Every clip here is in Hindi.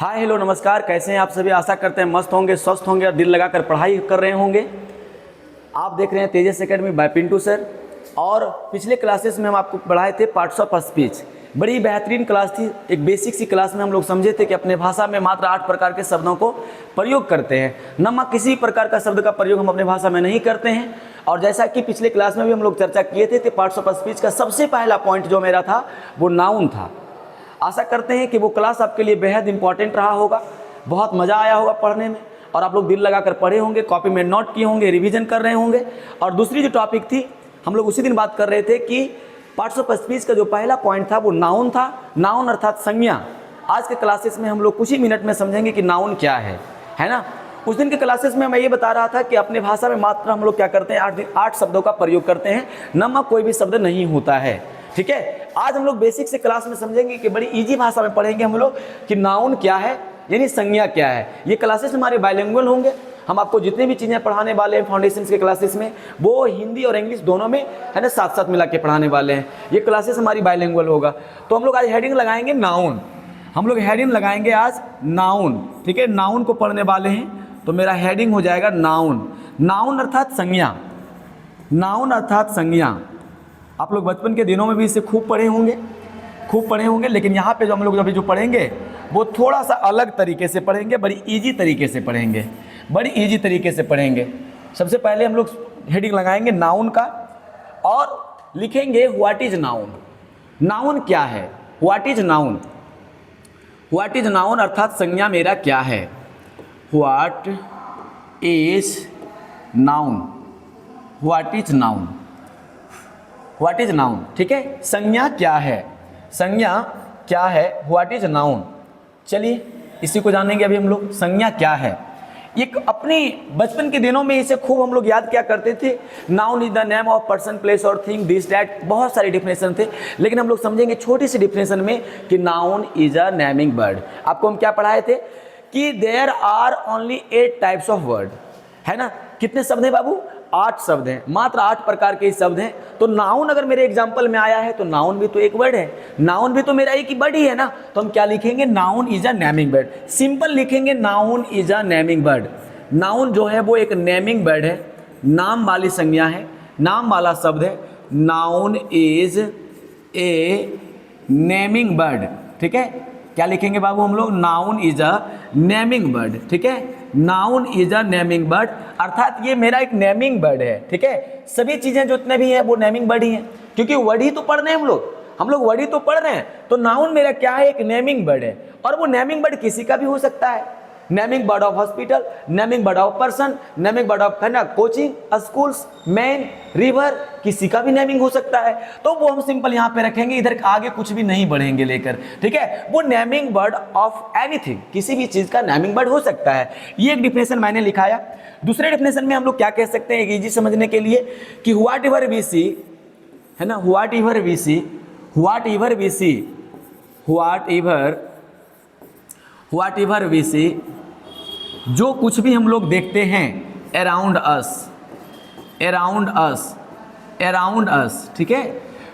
हाय हेलो नमस्कार, कैसे हैं आप सभी। आशा करते हैं मस्त होंगे, स्वस्थ होंगे और दिल लगाकर पढ़ाई कर रहे होंगे। आप देख रहे हैं तेजस एकेडमी बाय पिंटू सर। और पिछले क्लासेस में हम आपको पढ़ाए थे पार्ट्स ऑफ स्पीच। बड़ी बेहतरीन क्लास थी। एक बेसिक सी क्लास में हम लोग समझे थे कि अपने भाषा में मात्र 8 प्रकार के शब्दों को प्रयोग करते हैं, न किसी प्रकार का शब्द का प्रयोग हम अपने भाषा में नहीं करते हैं। और जैसा कि पिछले क्लास में भी हम लोग चर्चा किए थे, पार्ट्स ऑफ स्पीच का सबसे पहला पॉइंट जो मेरा था वो नाउन था। आशा करते हैं कि वो क्लास आपके लिए बेहद इंपॉर्टेंट रहा होगा, बहुत मज़ा आया होगा पढ़ने में और आप लोग दिल लगाकर पढ़े होंगे, कॉपी में नोट किए होंगे, रिवीजन कर रहे होंगे। और दूसरी जो टॉपिक थी, हम लोग उसी दिन बात कर रहे थे कि पार्ट्स ऑफ स्पीच का जो पहला पॉइंट था वो नाउन था। नाउन अर्थात संज्ञा। आज के क्लासेस में हम लोग कुछ ही मिनट में समझेंगे कि नाउन क्या है ना। उस दिन के क्लासेस में मैं ये बता रहा था कि अपने भाषा में मात्र हम लोग क्या करते हैं, 8 शब्दों का प्रयोग करते हैं, नमक कोई भी शब्द नहीं होता है। ठीक है, आज हम लोग बेसिक से क्लास में समझेंगे कि बड़ी इजी भाषा में पढ़ेंगे हम लोग कि नाउन क्या है, यानी संज्ञा क्या है। ये क्लासेस हमारे बाइलिंगुअल होंगे। हम आपको जितनी भी चीज़ें पढ़ाने वाले हैं फाउंडेशन के क्लासेस में, वो हिंदी और इंग्लिश दोनों में है ना, साथ साथ मिला के पढ़ाने वाले हैं। ये क्लासेस हमारी बाइलिंगुअल होगा। तो हम लोग आज हेडिंग लगाएंगे नाउन। हम लोग हेडिंग लगाएंगे आज नाउन। ठीक है, नाउन को पढ़ने वाले हैं तो मेरा हेडिंग हो जाएगा नाउन। नाउन अर्थात संज्ञा। नाउन अर्थात संज्ञा। आप लोग बचपन के दिनों में भी इसे खूब पढ़े होंगे, लेकिन यहाँ पे जो हम लोग अभी जो पढ़ेंगे वो थोड़ा सा अलग तरीके से पढ़ेंगे, बड़ी इजी तरीके से पढ़ेंगे। सबसे पहले हम लोग हेडिंग लगाएंगे नाउन का और लिखेंगे व्हाट इज नाउन। नाउन क्या है, what is noun. What is noun अर्थात संज्ञा मेरा क्या है। What is noun, what is noun, what is noun. ठीक है, संज्ञा क्या है, संज्ञा क्या है, व्हाट इज नाउन। चलिए इसी को जानेंगे अभी हम लोग, संज्ञा क्या है। एक अपनी बचपन के दिनों में इसे खूब हम लोग याद क्या करते थे। Noun is the name of person, place और थिंग, दिस डैट, बहुत सारे डिफिनेशन थे। लेकिन हम लोग समझेंगे छोटी सी डिफिनेशन में कि noun is a naming word. आपको हम क्या पढ़ाए थे कि there are only 8 types of word, है ना। कितने शब्द हैं बाबू, 8 शब्द हैं, मात्र 8 प्रकार के शब्द हैं। तो नाउन अगर मेरे एग्जाम्पल में आया है तो नाउन भी तो एक वर्ड है, नाउन भी तो मेरा एक ही वर्ड ही है ना। तो हम क्या लिखेंगे, noun is a naming word. Simple लिखेंगे noun is a naming word. Noun जो है वो एक नेमिंग वर्ड है, नाम वाली संज्ञा है, नाम वाला शब्द है। Noun is a naming word. ठीक है, क्या लिखेंगे बाबू हम लोग, noun is a naming word. ठीक है, noun is a naming word अर्थात ये मेरा एक नेमिंग वर्ड है। ठीक है, सभी चीजें जो इतने भी हैं वो नेमिंग वर्ड ही हैं, क्योंकि वर्ड ही तो पढ़ रहे हैं हम लोग वर्ड ही तो पढ़ रहे हैं। तो नाउन मेरा क्या है, एक नेमिंग वर्ड है। और वो नेमिंग वर्ड किसी का भी हो सकता है। Naming word of hospital, naming word of person, naming word of है ना कोचिंग, स्कूल्स, मैन, रिवर, किसी का भी नेमिंग हो सकता है। तो वो हम सिंपल यहाँ पे रखेंगे, इधर आगे कुछ भी नहीं बढ़ेंगे लेकर। ठीक है, वो नेमिंग वर्ड ऑफ एनीथिंग, किसी भी चीज का नेमिंग वर्ड हो सकता है। ये एक डिफिनेशन मैंने लिखाया। दूसरे डिफिनेशन में हम लोग क्या कह सकते हैं, इजी समझने के लिए, कि व्हाट एवर वी सी, है ना, whatever we see, whatever we see, whatever we see, जो कुछ भी हम लोग देखते हैं around us, around us, around us. ठीक है,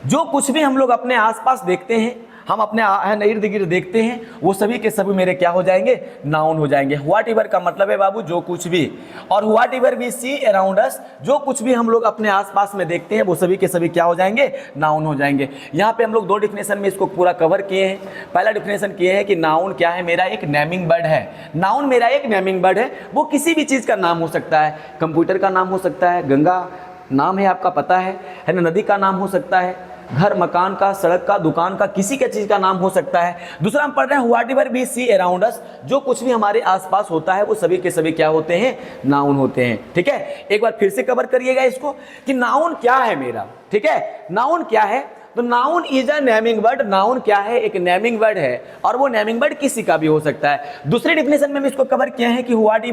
जो कुछ भी हम लोग अपने आसपास देखते हैं, हम अपने इर्द गिर्द देखते हैं, वो सभी के सभी मेरे क्या हो जाएंगे, नाउन हो जाएंगे। व्हाट एवर का मतलब है बाबू जो कुछ भी, और whatever we see around us, जो कुछ भी हम लोग अपने आसपास में देखते हैं वो सभी के सभी क्या हो जाएंगे, नाउन हो जाएंगे। यहाँ पे हम लोग 2 डिफिनेशन में इसको पूरा कवर किए हैं। पहला डिफिनेशन किए हैं कि नाउन क्या है, मेरा एक नेमिंग वर्ड है। नाउन मेरा एक नेमिंग वर्ड है, वो किसी भी चीज़ का नाम हो सकता है। कंप्यूटर का नाम हो सकता है, गंगा नाम है आपका पता है ना, नदी का नाम हो सकता है, घर मकान का, सड़क का, दुकान का, किसी का चीज का नाम हो सकता है। दूसरा हम पढ़ रहे हैं whatever we see around us, जो कुछ भी हमारे आसपास होता है वो सभी के सभी क्या होते हैं, नाउन होते हैं। ठीक है, एक बार फिर से कवर करिएगा इसको कि नाउन क्या है मेरा। ठीक है, नाउन क्या है, तो noun is a naming word. Noun क्या है, एक नेमिंग वर्ड है, और वो नेमिंग वर्ड किसी का भी हो सकता है। दूसरे डिफिनेशन में हम इसको कवर किए हैं कि व्हाट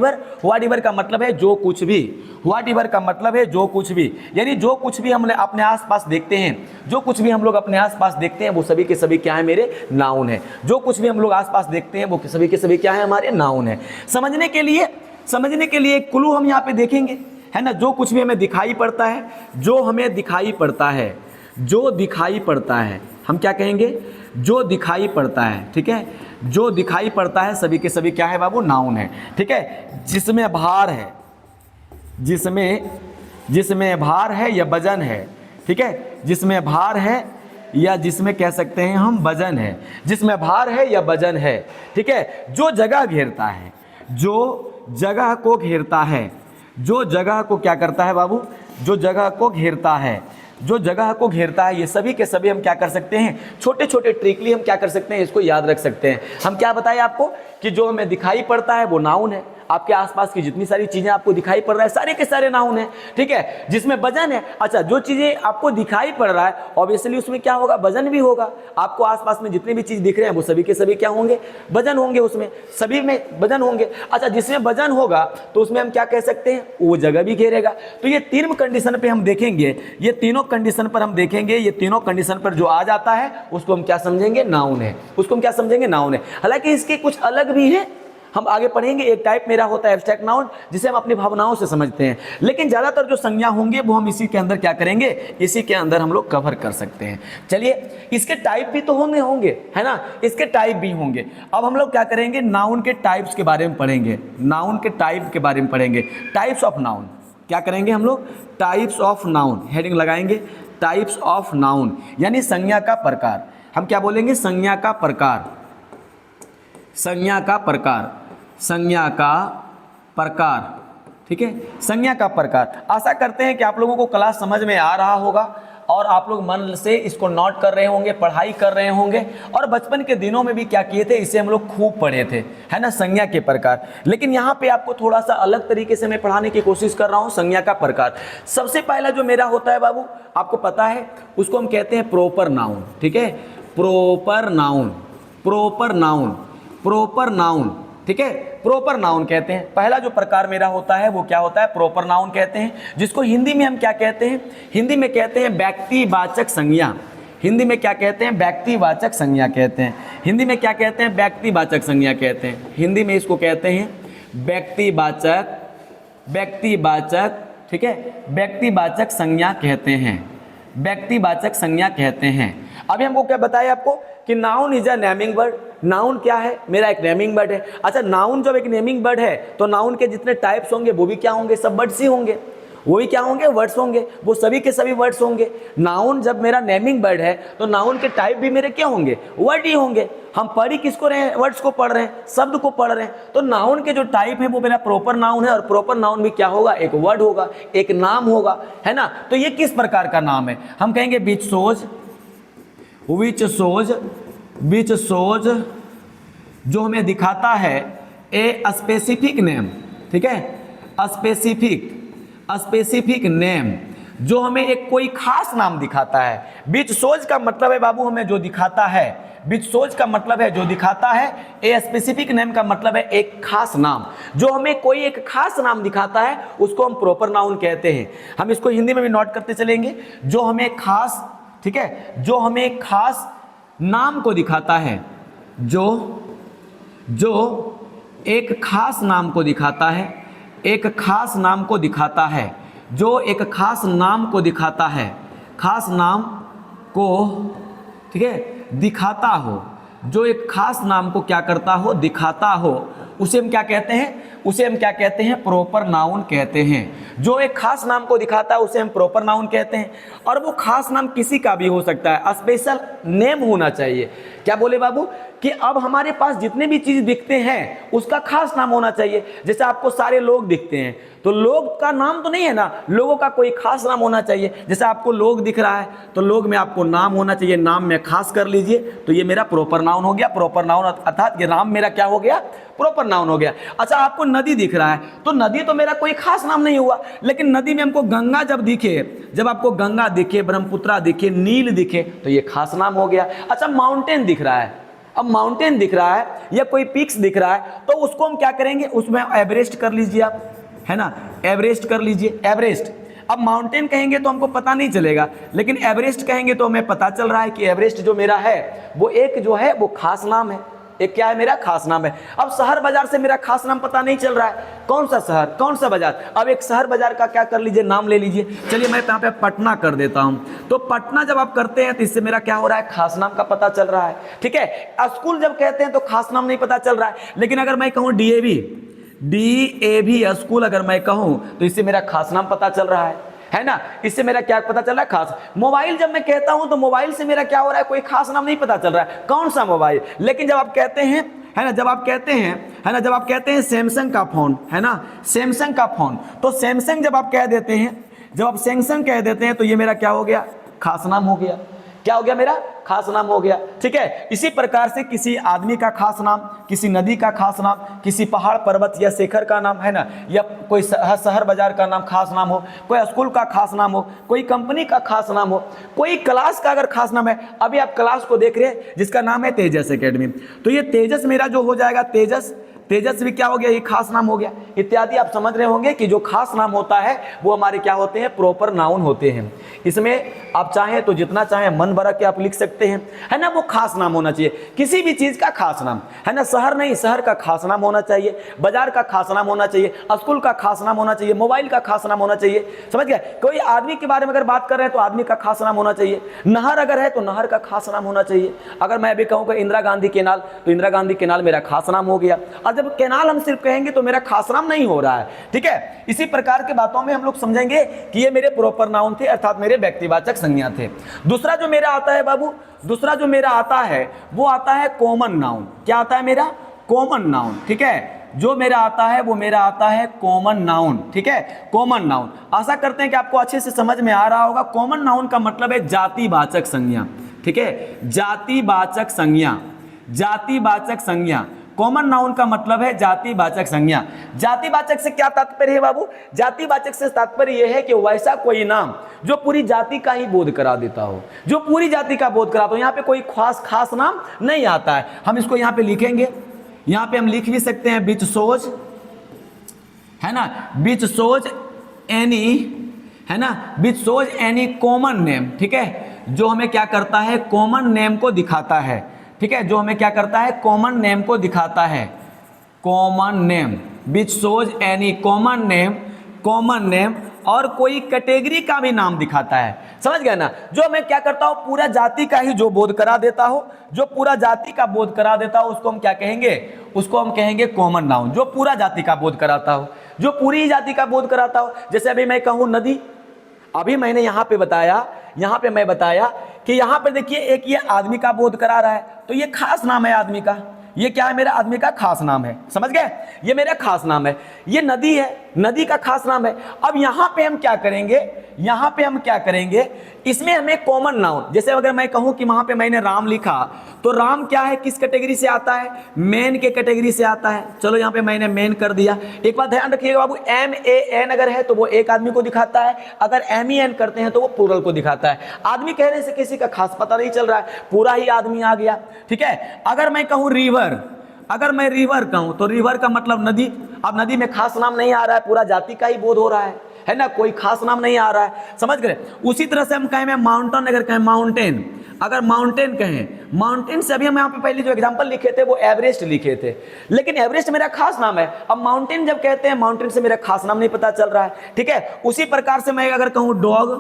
एवर का मतलब है जो कुछ भी, व्हाट एवर का मतलब है जो कुछ भी, यानी जो कुछ भी हम अपने आसपास देखते हैं, जो कुछ भी हम लोग अपने आसपास देखते हैं वो सभी के सभी क्या है, मेरे नाउन है। जो कुछ भी हम लोग आसपास देखते हैं वो सभी के सभी क्या है, हमारे नाउन है। समझने के लिए एक क्लू हम यहाँ पे देखेंगे, है ना। जो कुछ भी हमें दिखाई पड़ता है, जो हमें दिखाई पड़ता है, जो दिखाई पड़ता है, हम क्या कहेंगे, जो दिखाई पड़ता है, ठीक है, जो दिखाई पड़ता है सभी के सभी क्या है बाबू, नाउन है, ठीक है। जिसमें भार है, जिसमें भार है या वजन है, ठीक है, जिसमें भार है या जिसमें कह सकते हैं हम वजन है, जिसमें भार है या वजन है, ठीक है। जो जगह घेरता है, जो जगह को घेरता है, जो जगह को क्या करता है बाबू, जो जगह को घेरता है, जो जगह को घेरता है, ये सभी के सभी हम क्या कर सकते हैं, छोटे छोटे ट्रिकली हम क्या कर सकते हैं, इसको याद रख सकते हैं। हम क्या बताएं आपको कि जो हमें दिखाई पड़ता है वो नाउन है, आपके आसपास की जितनी सारी चीजें आपको दिखाई पड़ रहा है सारे के सारे नाउन है, ठीक है। जिसमें वजन है, अच्छा जो चीजें आपको दिखाई पड़ रहा है ऑब्वियसली उसमें क्या होगा, वजन भी होगा। आपको आसपास में जितने भी चीज दिख रहे हैं वो सभी के सभी क्या होंगे, वजन होंगे, उसमें सभी में वजन होंगे। अच्छा जिसमें वजन होगा तो उसमें हम क्या कह सकते हैं, वो जगह भी घेरेगा। तो ये तीन कंडीशन पे हम देखेंगे, ये तीनों कंडीशन पर हम देखेंगे, ये तीनों कंडीशन पर जो आ जाता है उसको हम क्या समझेंगे, नाउन है, उसको हम क्या समझेंगे, नाउन है। हालांकि इसके कुछ अलग भी है, हम आगे पढ़ेंगे। एक टाइप मेरा होता है एब्स्ट्रैक्ट नाउन, जिसे हम अपनी भावनाओं से समझते हैं, लेकिन ज्यादातर जो संज्ञा होंगे वो हम इसी के अंदर क्या करेंगे, इसी के अंदर हम लोग कवर कर सकते हैं। चलिए इसके टाइप भी तो होंगे है ना, इसके टाइप भी होंगे। अब हम लोग क्या करेंगे, नाउन के टाइप्स के बारे में पढ़ेंगे, नाउन के टाइप के बारे में पढ़ेंगे, टाइप्स ऑफ नाउन। क्या करेंगे हम लोग, टाइप्स ऑफ नाउन, हेडिंग लगाएंगे, टाइप्स ऑफ नाउन यानी संज्ञा का प्रकार। हम क्या बोलेंगे, संज्ञा का प्रकार, संज्ञा का प्रकार, संज्ञा का प्रकार, ठीक है, संज्ञा का प्रकार। आशा करते हैं कि आप लोगों को क्लास समझ में आ रहा होगा और आप लोग मन से इसको नोट कर रहे होंगे, पढ़ाई कर रहे होंगे। और बचपन के दिनों में भी क्या किए थे, इसे हम लोग खूब पढ़े थे, है ना, संज्ञा के प्रकार। लेकिन यहाँ पे आपको थोड़ा सा अलग तरीके से मैं पढ़ाने की कोशिश कर रहा हूँ संज्ञा का प्रकार। सबसे पहला जो मेरा होता है बाबू, आपको पता है, उसको हम कहते हैं प्रॉपर नाउन, ठीक है, proper noun, proper noun, proper noun, ठीक है, प्रॉपर नाउन कहते हैं। पहला जो प्रकार मेरा होता है वो क्या होता है, प्रॉपर नाउन कहते हैं, जिसको हिंदी में हम क्या कहते हैं, हिंदी में कहते हैं व्यक्तिवाचक संज्ञा। हिंदी में क्या कहते हैं, व्यक्तिवाचक संज्ञा कहते हैं। हिंदी में क्या कहते हैं, व्यक्तिवाचक संज्ञा कहते हैं। हिंदी में इसको कहते हैं व्यक्तिवाचक, व्यक्तिवाचक, ठीक है, व्यक्तिवाचक संज्ञा कहते हैं, व्यक्तिवाचक संज्ञा कहते हैं। अभी हमको क्या बताया आपको कि noun is a naming word. Noun क्या है, मेरा एक नेमिंग वर्ड है। अच्छा नाउन जब एक नेमिंग वर्ड है तो नाउन के जितने टाइप्स होंगे वो भी क्या होंगे, सब वर्ड्स ही होंगे, वो भी क्या होंगे, वर्ड्स होंगे, वो सभी के सभी वर्ड्स होंगे। नाउन जब मेरा नेमिंग वर्ड है तो नाउन के टाइप भी मेरे क्या होंगे, वर्ड ही होंगे। हम पढ़ ही किसको रहे हैं, वर्ड्स को पढ़ रहे हैं, शब्द को पढ़ रहे हैं। तो नाउन के जो टाइप है वो मेरा प्रॉपर नाउन है, और प्रॉपर नाउन भी क्या होगा, एक वर्ड होगा, एक नाम होगा, है ना। तो ये किस प्रकार का नाम है, हम कहेंगे which shows, which shows, which shows जो हमें दिखाता है ए स्पेसिफिक नेम, ठीक है, स्पेसिफिक, स्पेसिफिक नेम, जो हमें एक कोई खास नाम दिखाता है। विच शोज का मतलब है बाबू हमें जो दिखाता है, विच शोज का मतलब है जो दिखाता है, ए स्पेसिफिक नेम का मतलब है एक खास नाम। जो हमें कोई एक खास नाम दिखाता है उसको हम प्रॉपर नाउन कहते हैं। हम इसको हिंदी में भी नोट करते चलेंगे, जो हमें खास, ठीक है, जो हमें खास नाम को दिखाता है, जो एक खास नाम को दिखाता है, एक खास नाम को दिखाता है, जो एक खास नाम को दिखाता है, खास नाम को, ठीक है, दिखाता हो, जो एक खास नाम को क्या करता हो, दिखाता हो, उसे हम क्या कहते हैं, उसे हम क्या कहते हैं, प्रॉपर नाउन कहते हैं। जो एक खास नाम को दिखाता है उसे हम प्रॉपर नाउन कहते हैं। और वो खास नाम किसी का भी हो सकता है, स्पेशल नेम होना चाहिए। क्या बोले बाबू कि अब हमारे पास जितने भी चीज दिखते हैं उसका खास नाम होना चाहिए। जैसे आपको सारे लोग दिखते हैं तो लोग का नाम तो नहीं है ना, लोगों का कोई खास नाम होना चाहिए। जैसे आपको लोग दिख रहा है तो लोग में आपको नाम होना चाहिए, नाम में खास कर लीजिए, तो ये मेरा प्रॉपर नाउन हो गया। प्रॉपर नाउन अर्थात ये नाम मेरा क्या हो गया, प्रॉपर नाउन हो गया। अच्छा आपको नदी दिख रहा है तो नदी तो मेरा कोई खास नाम नहीं हुआ, लेकिन नदी में हमको गंगा जब दिखे, जब आपको गंगा दिखे, ब्रह्मपुत्रा दिखे, नील दिखे तो ये खास नाम हो गया। अच्छा माउंटेन दिख रहा है, अब माउंटेन दिख रहा है या कोई पिक्स दिख रहा है तो उसको हम क्या करेंगे, उसमें एवरेस्ट कर लीजिए आप, है ना, एवरेस्ट कर लीजिए, एवरेस्ट। अब माउंटेन कहेंगे तो हमको पता नहीं चलेगा, लेकिन एवरेस्ट कहेंगे तो हमें पता चल रहा है कि एवरेस्ट जो मेरा है वो एक जो है वो खास नाम है। एक क्या है मेरा खास नाम है। अब शहर बाजार से मेरा खास नाम पता नहीं चल रहा है, कौन सा शहर कौन सा बाजार। अब एक शहर बाजार का क्या कर लीजिए, नाम ले लीजिए। चलिए मैं यहाँ पे पटना कर देता हूँ। तो पटना जब आप करते हैं तो इससे मेरा क्या हो रहा है, खास नाम का पता चल रहा है। ठीक है, स्कूल जब कहते हैं तो खास नाम नहीं पता चल रहा है। लेकिन अगर मैं कहूँ DAV स्कूल अगर मैं कहूँ तो इससे मेरा खास नाम पता चल रहा है ना। इससे मेरा क्या पता चल रहा है, खास। मोबाइल जब मैं कहता हूं तो मोबाइल से मेरा क्या हो रहा है, कोई खास नाम नहीं पता चल रहा है, कौन सा मोबाइल। लेकिन जब आप कहते हैं, है ना, जब आप कहते हैं, है ना, जब आप कहते हैं सैमसंग का फोन, है ना, सैमसंग का फोन, तो सैमसंग जब आप कह देते हैं, जब आप सैमसंग कह देते हैं तो ये मेरा क्या हो गया, खास नाम हो गया। क्या हो गया, मेरा खास नाम हो गया। ठीक है, इसी प्रकार से किसी आदमी का खास नाम, किसी नदी का खास नाम, किसी पहाड़ पर्वत या शिखर का नाम, है ना, या कोई शहर बाजार का नाम खास नाम हो, कोई स्कूल का खास नाम हो, कोई कंपनी का खास नाम हो, कोई क्लास का अगर खास नाम है। अभी आप क्लास को देख रहे हैं जिसका नाम है तेजस एकेडमी, तो ये तेजस मेरा जो हो जाएगा, तेजस भी क्या हो गया, ये खास नाम हो गया। इत्यादि आप समझ रहे होंगे कि जो खास नाम होता है वो हमारे क्या होते हैं, प्रॉपर नाउन होते हैं। इसमें आप चाहें तो जितना चाहें मन भर के आप लिख सकते हैं, है ना। वो खास नाम होना चाहिए, किसी भी चीज का खास नाम, है ना। शहर नहीं, शहर का खास नाम होना चाहिए, बाजार का खास नाम होना चाहिए, स्कूल का खास नाम होना चाहिए, मोबाइल का खास नाम होना चाहिए। समझ गए। कोई आदमी के बारे में अगर बात कर रहे हैं तो आदमी का खास नाम होना चाहिए। नहर अगर है तो नहर का खास नाम होना चाहिए। अगर मैं अभी कहूँ कि इंदिरा गांधी केनाल, तो इंदिरा गांधी केनाल मेरा खास नाम हो गया। जब केनाल हम सिर्फ कहेंगे तो मेरा खास नाम नहीं हो रहा है। ठीक है, इसी प्रकार के बातों में हम लोग समझेंगे कि ये मेरे प्रॉपर नाउन थे, अर्थात मेरे व्यक्तिवाचक संज्ञा थे। दूसरा जो मेरा आता है बाबू, दूसरा जो मेरा आता है वो आता है कॉमन नाउन। क्या आता है मेरा, कॉमन नाउन। ठीक है, जो मेरा आता है वो मेरा आता है कॉमन नाउन। ठीक है, कॉमन नाउन। आशा करते हैं कि आपको अच्छे से समझ में आ रहा होगा। कॉमन नाउन का मतलब है जातिवाचक संज्ञा। ठीक है, जातिवाचक संज्ञा, जातिवाचक संज्ञा। कॉमन नाउन का मतलब है जातिवाचक संज्ञा। जातिवाचक से क्या तात्पर्य है बाबू, जातिवाचक से तात्पर्य यह है कि वैसा कोई नाम जो पूरी जाति का ही बोध करा देता हो, जो पूरी जाति का बोध कराता हो। यहाँ पे कोई खास नाम नहीं आता है। हम इसको यहाँ पे लिखेंगे, यहाँ पे हम लिख भी सकते हैं बीच सोज, है ना, बीच सोज एनी, है ना, बीच सोज एनी कॉमन नेम। ठीक है, जो हमें क्या करता है, कॉमन नेम को दिखाता है। ठीक है, जो हमें क्या करता है, कॉमन नेम को दिखाता है। Common name, which shows any common name, common name, और कोई कैटेगरी का भी नाम दिखाता है। समझ गए ना। जो मैं क्या करता हूँ, पूरा जाति का ही जो बोध करा देता हो, जो पूरा जाति का बोध करा देता हो, उसको हम क्या कहेंगे, उसको हम कहेंगे कॉमन नाउन। जो पूरा जाति का बोध कराता हो, जो पूरी जाति का बोध कराता हो। जैसे अभी मैं कहूँ नदी, अभी मैंने यहाँ पे बताया, यहाँ पे मैं बताया कि यहाँ पे देखिए एक ये आदमी का बोध करा रहा है, तो ये खास नाम है आदमी का। ये क्या है, मेरा आदमी का खास नाम है। समझ गए, ये मेरा खास नाम है। ये नदी है, नदी का खास नाम है। अब यहाँ पे हम क्या करेंगे, यहाँ पे हम क्या करेंगे, इसमें हमें कॉमन नाउन, जैसे अगर मैं कहूँ कि वहाँ पे मैंने राम लिखा, तो राम क्या है, किस कैटेगरी से आता है, मेन के कैटेगरी से आता है। चलो यहाँ पे मैंने मेन कर दिया। एक बात ध्यान रखिएगा बाबू, MAN अगर है तो वो एक आदमी को दिखाता है, अगर MEN करते हैं तो वो प्लूरल को दिखाता है। आदमी कहने से किसी का खास पता नहीं चल रहा है, पूरा ही आदमी आ गया। ठीक है, अगर मैं कहूँ रिवर, अगर मैं रिवर कहूँ तो रिवर का मतलब नदी। अब नदी में खास नाम नहीं आ रहा है, पूरा जाति का ही बोध हो रहा है ना, कोई खास नाम नहीं आ रहा है। समझ गए। उसी तरह से हम कहें मैं माउंटेन, अगर कहें माउंटेन, अगर माउंटेन कहें, माउंटेन से अभी हम यहाँ पे पहले जो एग्जांपल लिखे थे वो एवरेस्ट लिखे थे, लेकिन एवरेस्ट मेरा खास नाम है। अब माउंटेन जब कहते हैं, माउंटेन से मेरा खास नाम नहीं पता चल रहा है। ठीक है, उसी प्रकार से मैं अगर कहूँ डॉग,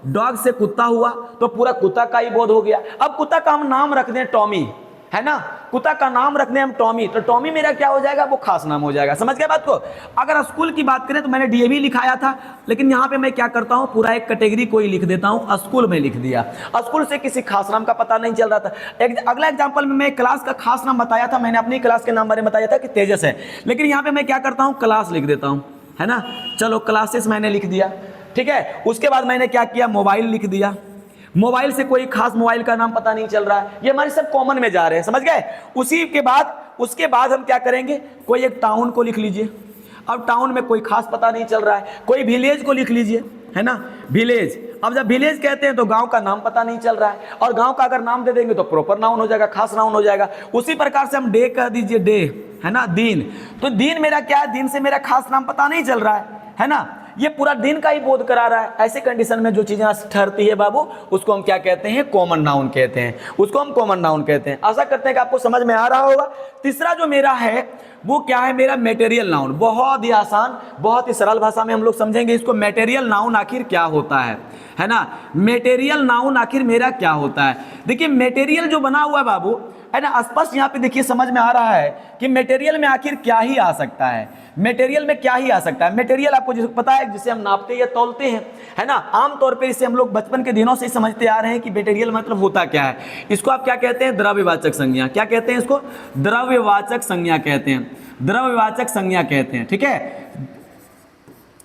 डॉग से कुत्ता हुआ तो पूरा कुत्ता का ही बोध हो गया। अब कुत्ता का हम नाम रख दें टॉमी, है ना, कुत्ता का नाम रखने हम टॉमी, तो टॉमी मेरा क्या हो जाएगा, वो खास नाम हो जाएगा। समझ गए बात को। अगर स्कूल की बात करें तो मैंने DAV लिखाया था, लेकिन यहाँ पे मैं क्या करता हूँ, पूरा एक कैटेगरी को ही लिख देता हूँ, स्कूल में लिख दिया। स्कूल से किसी खास नाम का पता नहीं चल रहा था। अगला एग्जाम्पल में मैं क्लास का खास नाम बताया था, मैंने अपनी क्लास के नाम बारे में बताया था कि तेजस है, लेकिन यहाँ पे मैं क्या करता हूँ, क्लास लिख देता हूँ, है ना। चलो क्लासेस मैंने लिख दिया। ठीक है, उसके बाद मैंने क्या किया, मोबाइल लिख दिया। मोबाइल से कोई खास मोबाइल का नाम पता नहीं चल रहा है, ये हमारे सब कॉमन में जा रहे हैं। समझ गए। उसके बाद हम क्या करेंगे, कोई एक टाउन को लिख लीजिए। अब टाउन में कोई खास पता नहीं चल रहा है, कोई विलेज को लिख लीजिए, है ना, विलेज। अब जब विलेज कहते हैं तो गांव का नाम पता नहीं चल रहा है, और गांव का अगर नाम दे देंगे तो प्रॉपर नाउन हो जाएगा, खास नाउन हो जाएगा। उसी प्रकार से हम डे कह दीजिए, डे, है ना, दिन। तो दिन मेरा क्या है, दिन से मेरा खास नाम पता नहीं चल रहा है ना। ये पूरा दिन का ही बोध करा रहा है। ऐसे कंडीशन में जो चीजें ठहरती है बाबू, उसको हम क्या कहते हैं? कॉमन नाउन कहते हैं, उसको हम कॉमन नाउन कहते हैं। आशा करते हैं कि आपको समझ में आ रहा होगा। तीसरा जो मेरा है वो क्या है? मेरा मेटेरियल नाउन। बहुत ही आसान, बहुत ही सरल भाषा में हम लोग समझेंगे इसको। मेटेरियल नाउन आखिर क्या होता है ना? मेटेरियल नाउन आखिर मेरा क्या होता है? देखिए मेटेरियल जो बना हुआ है बाबू, है ना, स्पष्ट यहाँ पे देखिए समझ में आ रहा है कि मटेरियल में आखिर क्या ही आ सकता है। मटेरियल में क्या ही आ सकता है? मटेरियल आपको जिसे पता है, जिसे हम नापते या तौलते हैं, है ना। आमतौर पे इसे हम लोग बचपन के दिनों से ही समझते आ रहे हैं कि मटेरियल मतलब होता क्या है। इसको आप क्या कहते हैं? द्रव्यवाचक संज्ञा। क्या कहते हैं इसको? द्रव्यवाचक संज्ञा कहते हैं, द्रव्यवाचक संज्ञा कहते हैं, ठीक है,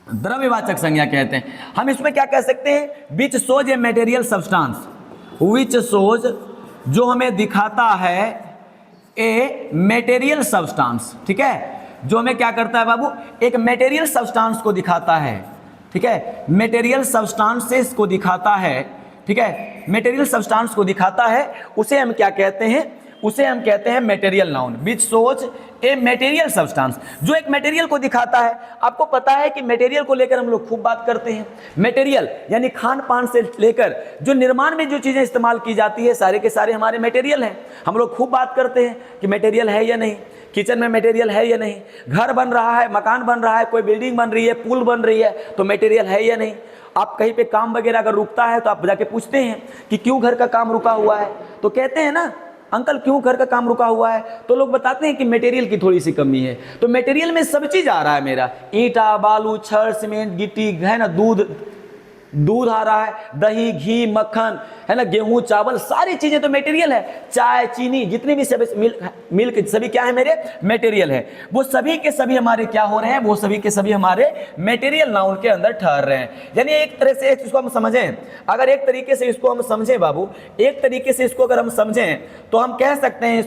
द्रव्यवाचक संज्ञा कहते हैं। हम इसमें क्या कह सकते हैं? Which shows a material substance, which shows जो हमें दिखाता है ए मटेरियल सब्सटेंस, ठीक है, जो हमें क्या करता है बाबू? एक मटेरियल सब्सटेंस को दिखाता है, ठीक है, मटेरियल सब्सटेंसेस को दिखाता है, ठीक है, मटेरियल सब्सटेंस को दिखाता है, उसे हम क्या कहते हैं? उसे हम कहते हैं material noun. Which shows a material substance, जो एक मटेरियल को दिखाता है। आपको पता है कि मटेरियल को लेकर हम लोग खूब बात करते हैं। मटेरियल यानी खान पान से लेकर जो निर्माण में जो चीज़ें इस्तेमाल की जाती है, सारे के सारे हमारे मटेरियल हैं। हम लोग खूब बात करते हैं कि मटेरियल है या नहीं, किचन में मटेरियल है या नहीं, घर बन रहा है, मकान बन रहा है, कोई बिल्डिंग बन रही है, पुल बन रही है, तो मटेरियल है या नहीं। आप कहीं पे काम वगैरह अगर रुकता है तो आप जाके पूछते हैं कि क्यों घर का काम रुका हुआ है, तो कहते हैं ना अंकल क्यों घर का काम रुका हुआ है, तो लोग बताते हैं कि मटेरियल की थोड़ी सी कमी है। तो मटेरियल में सब चीज आ रहा है मेरा, ईंटा, बालू, छड़, सीमेंट, गिट्टी, है ना, दूध आ रहा है, दही, घी, मक्खन, है ना, गेहूं, चावल, सारी चीजें तो मटेरियल है। चाय, चीनी, जितने भी सब मिल्क सभी क्या है? मेरे मटेरियल है। वो सभी के सभी हमारे क्या हो रहे हैं? वो सभी के सभी हमारे मटेरियल नाउन के अंदर ठहर रहे हैं। यानी एक तरह से इसको हम समझें, अगर एक तरीके से इसको हम समझें बाबू, एक तरीके से इसको अगर हम समझें तो हम कह सकते हैं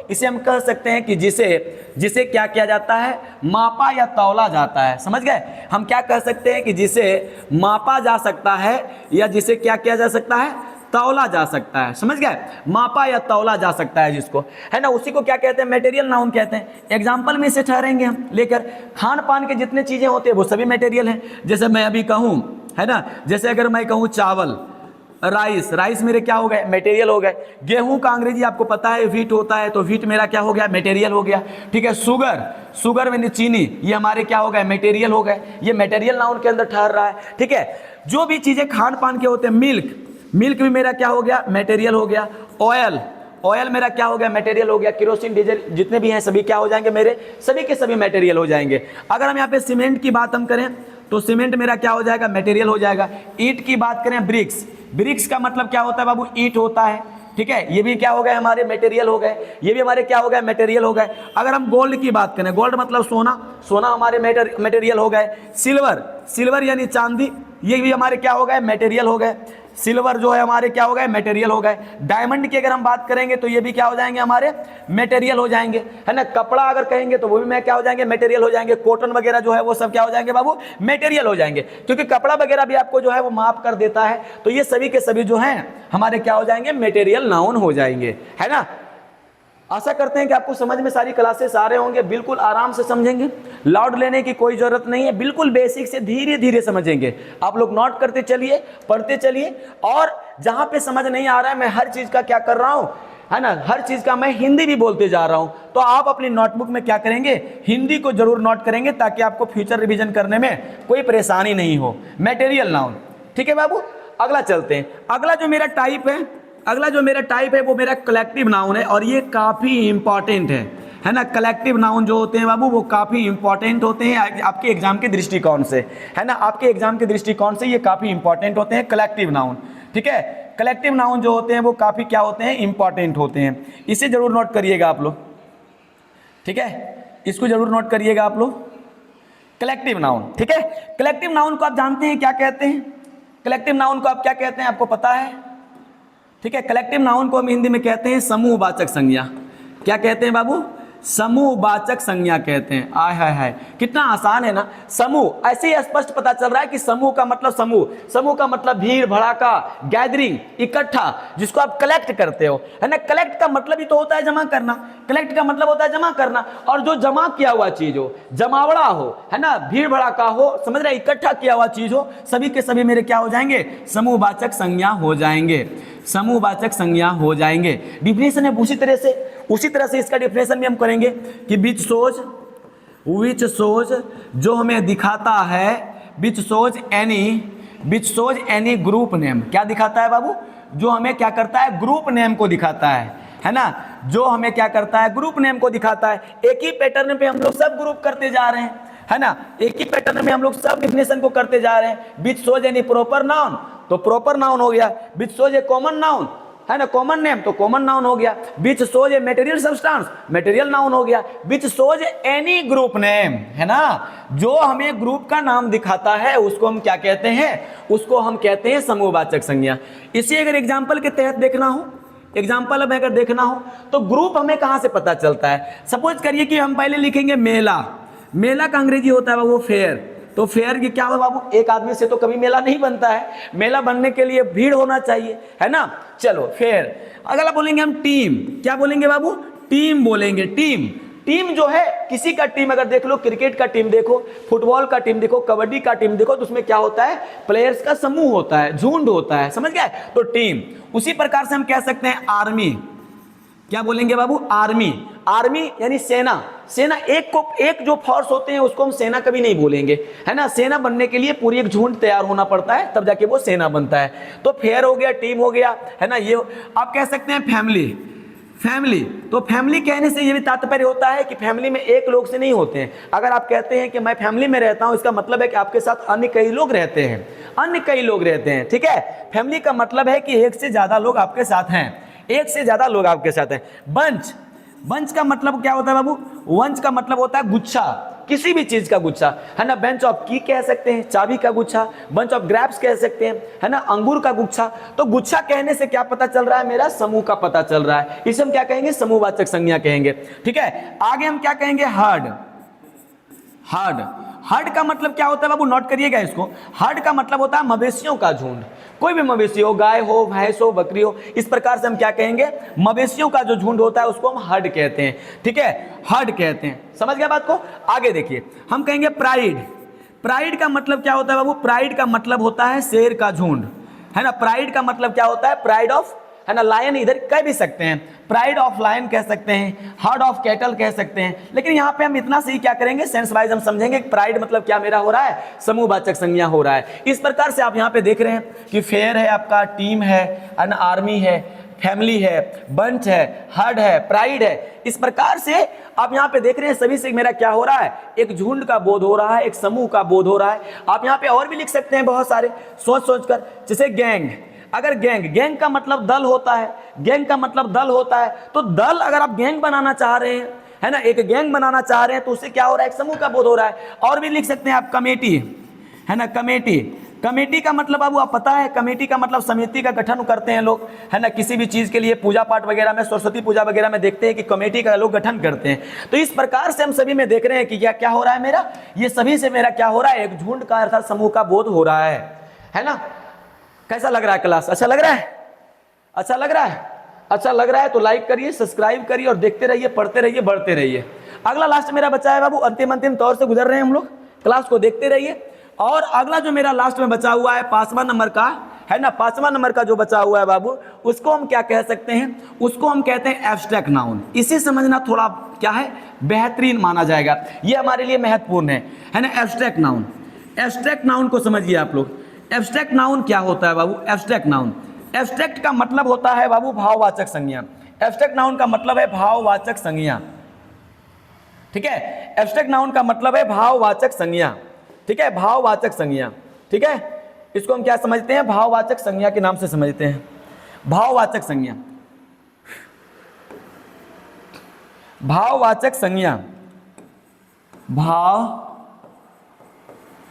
इसे हम कह सकते हैं कि जिसे क्या किया जाता है? मापा या तौला जाता है। समझ गए? हम क्या कह सकते हैं कि जिसे मापा जा सकता है या जिसे क्या किया जा सकता है? तौला जा सकता है। समझ गए? मापा या तौला जा सकता है जिसको, है ना, उसी को क्या कहते हैं? मटेरियल नाउन कहते हैं। एग्जांपल में इसे ठहरेंगे हम लेकर, खान पान के जितने चीजें होते हैं वो सभी मटेरियल हैं। जैसे मैं अभी कहूँ, है ना, जैसे अगर मैं कहूँ चावल, राइस मेरे क्या हो गए? मटेरियल हो गए। गेहूं का अंग्रेजी आपको पता है व्हीट होता है, तो व्हीट मेरा क्या हो गया? मटेरियल हो गया, ठीक है। शुगर में चीनी, ये हमारे क्या हो गए? मटेरियल हो गए। ये मटेरियल नाउन के अंदर ठहर रहा है, ठीक है। जो भी चीजें खान पान के होते हैं, मिल्क भी मेरा क्या हो गया? मटेरियल हो गया। ऑयल मेरा क्या हो गया? मटेरियल हो गया। केरोसिन, डीजल, जितने भी हैं सभी क्या हो जाएंगे? मेरे सभी के सभी मटेरियल हो जाएंगे। अगर हम यहाँ पे सीमेंट की बात हम करें तो सीमेंट मेरा क्या हो जाएगा? मटेरियल हो जाएगा। ईंट की बात करें, ब्रिक्स का मतलब क्या होता है बाबू? ईंट होता है, ठीक है। ये भी क्या हो गए? हमारे मटेरियल हो गए। ये भी हमारे क्या हो गए? मटेरियल हो गए। अगर हम गोल्ड की बात करें, गोल्ड मतलब सोना हमारे मटेरियल हो गए। सिल्वर यानी चांदी, ये भी हमारे क्या हो गए? मटेरियल हो गए। सिल्वर जो है हमारे क्या हो गए? मटेरियल हो गए। डायमंड की अगर हम बात करेंगे तो ये भी क्या हो जाएंगे? हमारे मटेरियल हो जाएंगे, है ना। कपड़ा अगर कहेंगे तो वो भी मैं क्या हो जाएंगे? मटेरियल हो जाएंगे। कॉटन वगैरह जो है वो सब क्या हो जाएंगे बाबू? मटेरियल हो जाएंगे, क्योंकि कपड़ा वगैरह भी आपको जो है वो माफ कर देता है। तो ये सभी के सभी जो हैं हमारे क्या हो जाएंगे? मटेरियल नाउन हो जाएंगे, है ना। आशा करते हैं कि आपको समझ में सारी क्लासेस आ रहे होंगे। बिल्कुल आराम से समझेंगे, लाउड लेने की कोई जरूरत नहीं है। बिल्कुल बेसिक से धीरे धीरे समझेंगे। आप लोग नोट करते चलिए, पढ़ते चलिए, और जहां पे समझ नहीं आ रहा है मैं हर चीज का क्या कर रहा हूं, है ना, हर चीज का मैं हिंदी भी बोलते जा रहा हूं। तो आप अपनी नोटबुक में क्या करेंगे? हिंदी को जरूर नोट करेंगे, ताकि आपको फ्यूचर रिवीजन करने में कोई परेशानी नहीं हो। मटेरियल नाउन, ठीक है बाबू। अगला चलते हैं। अगला जो मेरा टाइप है वो मेरा कलेक्टिव नाउन है, और ये काफी इंपॉर्टेंट है ना। कलेक्टिव नाउन जो होते हैं बाबू वो काफी इंपॉर्टेंट होते हैं आपके एग्जाम के दृष्टिकोण से, है ना। आपके एग्जाम के दृष्टिकोण से ये काफी इंपॉर्टेंट होते हैं कलेक्टिव नाउन, ठीक है। कलेक्टिव नाउन जो होते हैं वो काफी क्या होते हैं? इंपॉर्टेंट होते हैं। इसे जरूर नोट करिएगा आप लोग, ठीक है, इसको जरूर नोट करिएगा आप लोग। कलेक्टिव नाउन, ठीक है। कलेक्टिव नाउन को आप जानते हैं क्या कहते हैं? कलेक्टिव नाउन को आप क्या कहते हैं? आपको पता है, ठीक है। कलेक्टिव नाउन को हम हिंदी में कहते हैं समूहवाचक संज्ञा। क्या कहते हैं बाबू? समूहवाचक संज्ञा कहते हैं। आय हाय हाय, कितना आसान है ना। समूह, ऐसे ही स्पष्ट पता चल रहा है कि समूह का मतलब समूह, समूह का मतलब भीड़ भड़ाका, गैदरिंग, इकट्ठा, जिसको आप कलेक्ट करते हो, है ना। कलेक्ट का मतलब ही तो होता है जमा करना, कलेक्ट का मतलब होता है जमा करना। और जो जमा किया हुआ चीज हो, जमावड़ा हो, है ना, भीड़ भड़ाका हो, समझ रहे, इकट्ठा किया हुआ चीज हो, सभी के सभी मेरे क्या हो जाएंगे, समूहवाचक संज्ञा हो जाएंगे, समूहवाचक संज्ञा हो जाएंगे। डिफिनेशन है उसी तरह से इसका डिफिनेशन भी हम करेंगे कि विच शोज जो हमें दिखाता है, which shows any group name, क्या दिखाता है बाबू, जो हमें क्या करता है, ग्रुप नेम को दिखाता है ना, जो हमें क्या करता है, ग्रुप नेम को दिखाता है। एक ही पैटर्न पे हम लोग सब ग्रुप करते जा रहे हैं, है ना, एक ही पैटर्न में हम लोग सब डिफिनेशन को करते जा रहे हैं। Which shows any proper noun, तो प्रॉपर नाउन हो गया। Which shows A common noun, है ना, कॉमन नेम, तो कॉमन नाउन हो गया। Which shows a material substance, material noun हो गया। Which shows any group name, है ना, जो हमें ग्रुप का नाम दिखाता है उसको हम क्या कहते हैं, उसको हम कहते हैं समूहवाचक संज्ञा। इसी अगर एग्जाम्पल के तहत देखना हो, एग्जाम्पल अब अगर देखना हो तो ग्रुप हमें कहां से पता चलता है। सपोज करिए कि हम पहले लिखेंगे मेला, मेला का अंग्रेजी होता है वो फेयर, तो फेयर की क्या हो बाबू, एक आदमी से तो कभी मेला नहीं बनता है, मेला बनने के लिए भीड़ होना चाहिए, है ना। चलो फेयर। अगला बोलेंगे हम टीम, क्या बोलेंगे बाबू, टीम बोलेंगे। टीम, टीम जो है किसी का टीम, अगर देख लो क्रिकेट का टीम देखो, फुटबॉल का टीम देखो, कबड्डी का टीम देखो, तो उसमें क्या होता है, प्लेयर्स का समूह होता है, झुंड होता है, समझ गए, तो टीम। उसी प्रकार से हम कह सकते हैं आर्मी, क्या बोलेंगे बाबू, आर्मी। आर्मी यानी सेना, सेना एक जो फोर्स होते हैं उसको हम सेना कभी नहीं बोलेंगे, है ना। सेना बनने के लिए पूरी एक झुंड तैयार होना पड़ता है, तब जाके वो सेना बनता है। तो फेयर हो गया, टीम हो गया, है ना। ये आप कह सकते हैं फैमिली, फैमिली, तो फैमिली कहने से ये भी तात्पर्य होता है कि फैमिली में एक लोग से नहीं होते हैं। अगर आप कहते हैं कि मैं फैमिली में रहता हूं, इसका मतलब है कि आपके साथ अन्य कई लोग रहते हैं, अन्य कई लोग रहते हैं, ठीक है। फैमिली का मतलब है कि एक से ज्यादा लोग आपके साथ हैं, एक से ज्यादा लोग आपके साथ हैं। बंच, बंच का मतलब क्या होता है बाबू, वंच का मतलब होता है गुच्छा, किसी भी चीज का गुच्छा, है ना। बेंच ऑफ की कह सकते हैं, चाबी का गुच्छा, बंच ऑफ ग्रेप्स कह सकते हैं, है ना, अंगूर का गुच्छा। तो गुच्छा कहने से क्या पता चल रहा है, मेरा समूह का पता चल रहा है, इसे हम क्या कहेंगे, समूहवाचक संज्ञा कहेंगे, ठीक है। आगे हम क्या कहेंगे, हर्ड। हर्ड, हर्ड का मतलब क्या होता है बाबू, नोट करिएगा इसको। हर्ड का मतलब होता है मवेशियों का झुंड, कोई भी मवेशी हो, गाय हो, भैंस हो, बकरी हो, इस प्रकार से हम क्या कहेंगे, मवेशियों का जो झुंड होता है उसको हम हर्ड कहते हैं, ठीक है, हर्ड कहते हैं। समझ गया बात को। आगे देखिए, हम कहेंगे प्राइड। प्राइड का मतलब क्या होता है बाबू, प्राइड का मतलब होता है शेर का झुंड, है ना। प्राइड का मतलब क्या होता है, प्राइड ऑफ, है ना, लायन इधर कह भी सकते हैं, प्राइड ऑफ लायन कह सकते हैं, हर्ड ऑफ कैटल कह सकते हैं। लेकिन यहाँ पे हम इतना से ही क्या करेंगे, सेंस वाइज हम समझेंगे कि प्राइड मतलब क्या मेरा हो रहा है, समूहवाचक संज्ञा हो रहा है। इस प्रकार से आप यहाँ पे देख रहे हैं कि फेयर है आपका, टीम है, अन आर्मी है, फैमिली है, बंच है, हर्ड है, प्राइड है। इस प्रकार से आप यहाँ पे देख रहे हैं सभी से मेरा क्या हो रहा है, एक झुंड का बोध हो रहा है, एक समूह का बोध हो रहा है। आप यहाँ पे और भी लिख सकते हैं बहुत सारे, सोच सोच कर, जैसे गैंग। अगर गैंग, गैंग का मतलब दल होता है, गैंग का मतलब दल होता है, तो दल अगर आप गैंग बनाना चाह रहे हैं, है ना, एक गैंग बनाना चाह रहे हैं, तो उससे क्या हो रहा है, एक समूह का बोध हो रहा है। और भी लिख सकते हैं आप कमेटी, है ना, कमेटी। कमेटी का मतलब अब आप पता है, कमेटी का मतलब समिति का गठन करते हैं लोग, है ना, किसी भी चीज के लिए पूजा पाठ वगैरह में, सरस्वती पूजा वगैरह में देखते हैं कि कमेटी का लोग गठन करते हैं। तो इस प्रकार से हम सभी में देख रहे हैं कि क्या क्या हो रहा है, मेरा ये सभी से मेरा क्या हो रहा है, एक झुंड का अर्थात समूह का बोध हो रहा है ना। कैसा लग रहा है क्लास, अच्छा लग रहा है, अच्छा लग रहा है, अच्छा लग रहा है तो लाइक करिए, सब्सक्राइब करिए और देखते रहिए, पढ़ते रहिए, बढ़ते रहिए। अगला लास्ट मेरा बचा है बाबू, अंतिम तौर से गुजर रहे हैं हम लोग, क्लास को देखते रहिए। और अगला जो मेरा लास्ट में बचा हुआ है 5वां नंबर का, है ना, 5वां नंबर का जो बचा हुआ है बाबू, उसको हम क्या कह सकते हैं, उसको हम कहते हैं एब्स्ट्रैक्ट नाउन। इसे समझना थोड़ा क्या है, बेहतरीन माना जाएगा, ये हमारे लिए महत्वपूर्ण है ना। एब्स्ट्रैक्ट नाउन, एब्स्ट्रैक्ट नाउन को समझिए आप लोग। एब्स्ट्रैक्ट नाउन क्या होता है बाबू, एब्स्ट्रैक्ट नाउन, एब्स्ट्रैक्ट का मतलब होता है बाबू भाववाचक संज्ञा। एब्स्ट्रैक्ट नाउन का मतलब है भाववाचक संज्ञा, ठीक है। एब्स्ट्रैक्ट नाउन का मतलब है भाववाचक संज्ञा, ठीक है, भाववाचक संज्ञा, ठीक है। इसको हम क्या समझते हैं, भाववाचक संज्ञा के नाम से समझते हैं, भाववाचक संज्ञा, भाववाचक संज्ञा,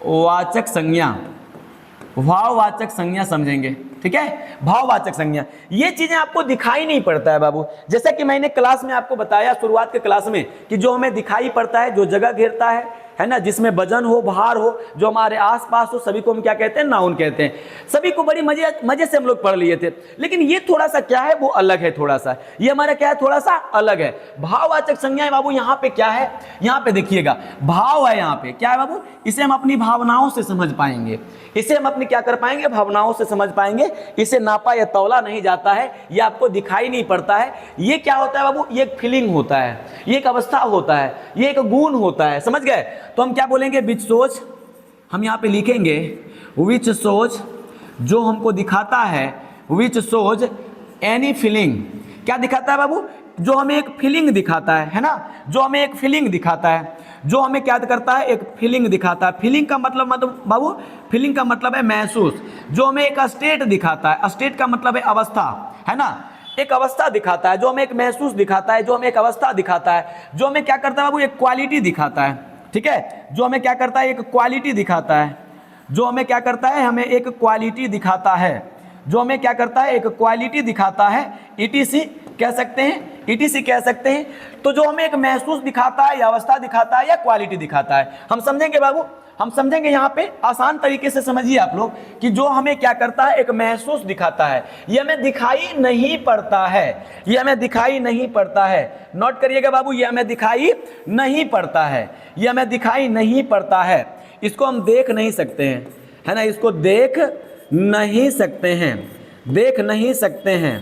भाववाचक संज्ञा, भाववाचक संज्ञा समझेंगे। ठीक है, भाववाचक संज्ञा, ये चीजें आपको दिखाई नहीं पड़ता है बाबू। जैसा कि मैंने क्लास में आपको बताया शुरुआत के क्लास में कि जो हमें दिखाई पड़ता है, जो जगह घेरता है ना, जिसमें वजन हो, भार हो, जो हमारे आसपास हो, सभी को हम क्या कहते हैं, नाउन कहते हैं। सभी को बड़ी मजे से हम लोग पढ़ लिए थे, लेकिन ये थोड़ा सा क्या है, वो अलग है। थोड़ा सा ये हमारा क्या है, थोड़ा सा अलग है। भाववाचक संज्ञाएं बाबू यहाँ पे क्या है, यहाँ पे देखिएगा भाव है, यहाँ पे क्या है बाबू, इसे हम अपनी भावनाओं से समझ पाएंगे, इसे हम अपनी क्या कर पाएंगे, भावनाओं से समझ पाएंगे। इसे नापा या तौला नहीं जाता है, ये आपको दिखाई नहीं पड़ता है। ये क्या होता है बाबू, ये एक फीलिंग होता है, ये एक अवस्था होता है, ये एक गुण होता है, समझ गए। तो हम क्या बोलेंगे, विच सोच, हम यहाँ पे लिखेंगे विच सोच, जो हमको दिखाता है, विच सोच एनी फीलिंग, क्या दिखाता है बाबू, जो हमें एक फीलिंग दिखाता है ना, जो हमें एक फीलिंग दिखाता है, जो हमें क्या करता है, एक फीलिंग दिखाता है। फीलिंग का मतलब बाबू, फीलिंग का मतलब है महसूस। जो हमें एक स्टेट दिखाता है, स्टेट का मतलब है अवस्था, है ना, एक अवस्था दिखाता है, जो हमें एक महसूस दिखाता है, जो हमें एक अवस्था दिखाता है, जो हमें क्या करता है बाबू, एक क्वालिटी दिखाता है। ठीक है, जो हमें क्या करता है, एक क्वालिटी दिखाता है, जो हमें क्या करता है, हमें एक क्वालिटी दिखाता है, जो हमें क्या करता है, एक क्वालिटी दिखाता है, ईटीसी कह सकते हैं, ईटीसी कह सकते हैं। तो जो हमें एक महसूस दिखाता है, या अवस्था दिखाता है, या क्वालिटी दिखाता है, हम समझेंगे बाबू, हम समझेंगे। यहाँ पे आसान तरीके से समझिए आप लोग कि जो हमें क्या करता है, एक महसूस दिखाता है, ये हमें दिखाई नहीं पड़ता है, ये हमें दिखाई नहीं पड़ता है। नोट करिएगा बाबू, ये हमें दिखाई नहीं पड़ता है, ये हमें दिखाई नहीं पड़ता है। इसको हम देख नहीं सकते हैं, है ना, इसको देख नहीं सकते हैं, देख नहीं सकते हैं,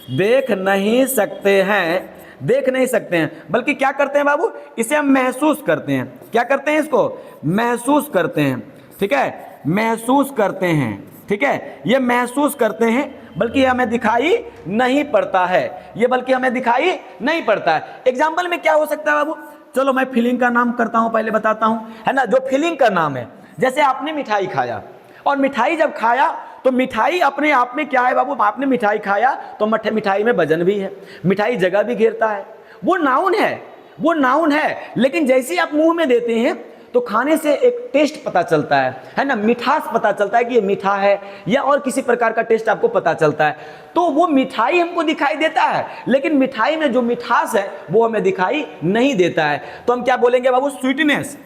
देख नहीं सकते हैं, देख नहीं सकते हैं, बल्कि क्या करते हैं बाबू, इसे हम महसूस करते हैं। क्या करते हैं, इसको महसूस करते हैं। ठीक है, महसूस करते हैं। ठीक है, ये महसूस करते हैं, बल्कि हमें दिखाई नहीं पड़ता है, ये बल्कि हमें दिखाई नहीं पड़ता है। एग्जाम्पल में क्या हो सकता है बाबू, चलो मैं फीलिंग का नाम करता हूं, पहले बताता हूं, है ना, जो फीलिंग का नाम है। जैसे आपने मिठाई खाया, और मिठाई जब खाया तो मिठाई अपने आप में क्या है बाबू, आपने मिठाई खाया तो मिठाई में वजन भी है, मिठाई जगह भी घेरता है, वो नाउन है, वो नाउन है। लेकिन जैसे ही आप मुंह में देते हैं तो खाने से एक टेस्ट पता चलता है ना, मिठास पता चलता है कि ये मीठा है, या और किसी प्रकार का टेस्ट आपको पता चलता है। तो वो मिठाई हमको दिखाई देता है, लेकिन मिठाई में जो मिठास है वो हमें दिखाई नहीं देता है। तो हम क्या बोलेंगे बाबू, स्वीटनेस,